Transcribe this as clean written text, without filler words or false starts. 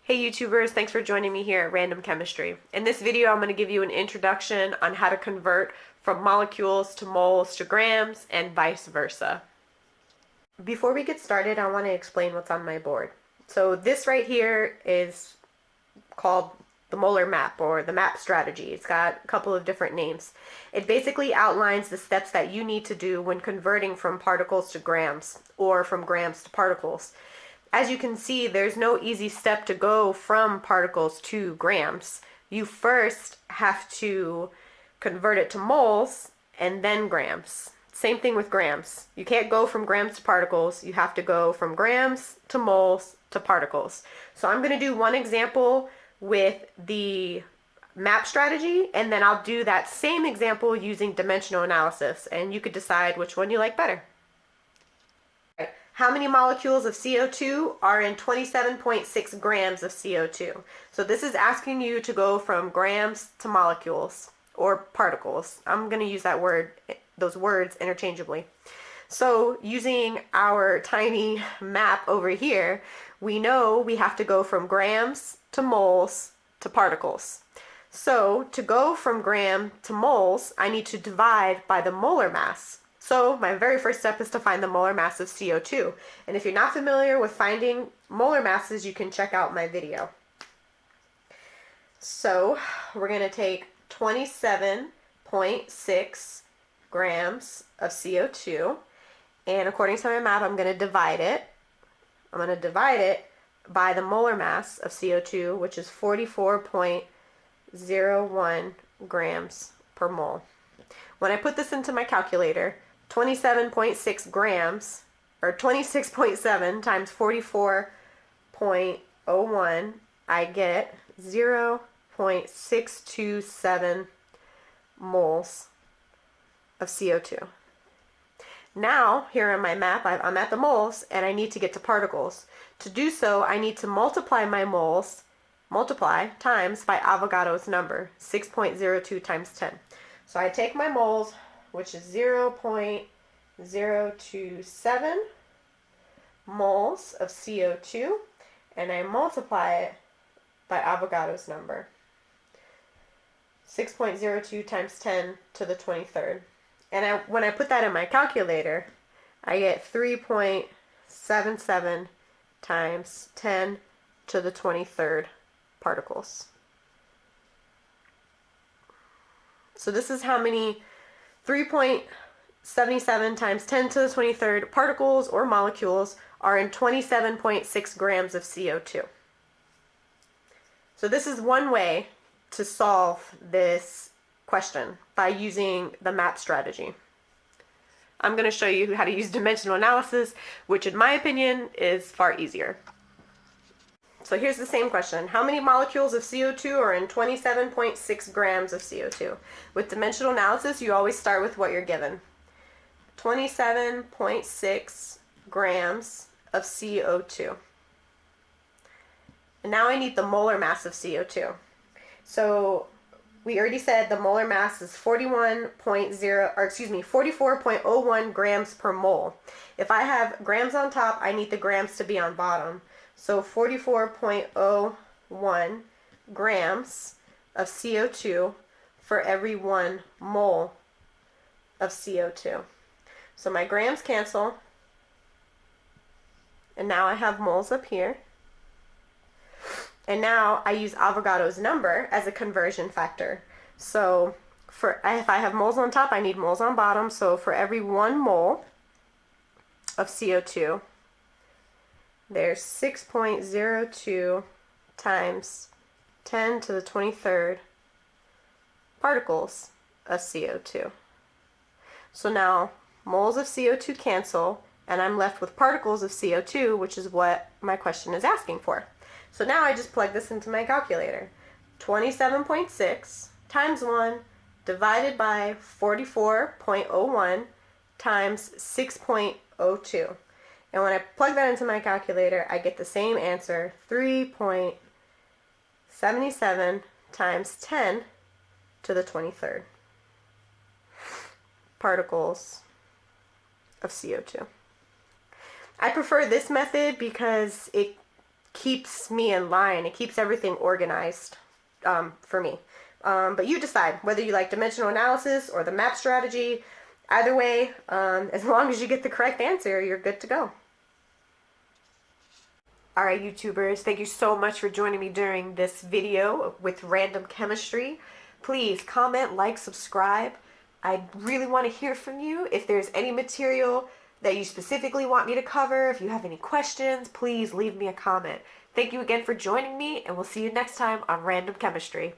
Hey YouTubers, thanks for joining me here at Random Chemistry. In this video I'm going to give you an introduction on how to convert from molecules to moles to grams and vice versa. Before we get started, I want to explain what's on my board. So this right here is called the molar map or the map strategy. It's got a couple of different names. It basically outlines the steps that you need to do when converting from particles to grams or from grams to particles. As you can see, there's no easy step to go from particles to grams. You first have to convert it to moles and then grams. Same thing with grams. You can't go from grams to particles. You have to go from grams to moles to particles. So I'm going to do one example with the map strategy, and then I'll do that same example using dimensional analysis, and you could decide which one you like better. How many molecules of CO2 are in 27.6 grams of CO2? So this is asking you to go from grams to molecules or particles. I'm going to use those words interchangeably. So using our tiny map over here, we know we have to go from grams to moles to particles. So to go from gram to moles, I need to divide by the molar mass. So my very first step is to find the molar mass of CO2. And if you're not familiar with finding molar masses, you can check out my video. So we're going to take 27.6 grams of CO2. And according to my map, I'm going to divide it. I'm going to divide it by the molar mass of CO2, which is 44.01 grams per mole. When I put this into my calculator, 27.6 grams, or 26.7 times 44.01, I get 0.627 moles of CO2. Now, here on my map, I'm at the moles, and I need to get to particles. To do so, I need to multiply my moles, times by Avogadro's number, 6.02 times 10. So I take my moles, which is 0.027 moles of CO2, and I multiply it by Avogadro's number, 6.02 times 10 to the 23rd. And when I put that in my calculator, I get 3.77 times 10 to the 23rd particles. So this is how many 3.77 times 10 to the 23rd particles or molecules are in 27.6 grams of CO2. So this is one way to solve this question by using the map strategy. I'm going to show you how to use dimensional analysis, which in my opinion is far easier. So here's the same question. How many molecules of CO2 are in 27.6 grams of CO2? With dimensional analysis, you always start with what you're given. 27.6 grams of CO2. And now I need the molar mass of CO2. So we already said the molar mass is 44.01 grams per mole. If I have grams on top, I need the grams to be on bottom. So 44.01 grams of CO2 for every 1 mole of CO2. So my grams cancel, and now I have moles up here. And now I use Avogadro's number as a conversion factor. So if I have moles on top, I need moles on bottom. So for every 1 mole of CO2, there's 6.02 times 10 to the 23rd particles of CO2. So now moles of CO2 cancel, and I'm left with particles of CO2, which is what my question is asking for. So now I just plug this into my calculator. 27.6 times 1 divided by 44.01 times 6.02. And when I plug that into my calculator, I get the same answer, 3.77 times 10 to the 23rd particles of CO2. I prefer this method because it keeps me in line. It keeps everything organized for me. But you decide whether you like dimensional analysis or the map strategy. Either way, as long as you get the correct answer, you're good to go. Alright, YouTubers, thank you so much for joining me during this video with Random Chemistry. Please comment, like, subscribe. I really want to hear from you. If there's any material that you specifically want me to cover, if you have any questions, please leave me a comment. Thank you again for joining me, and we'll see you next time on Random Chemistry.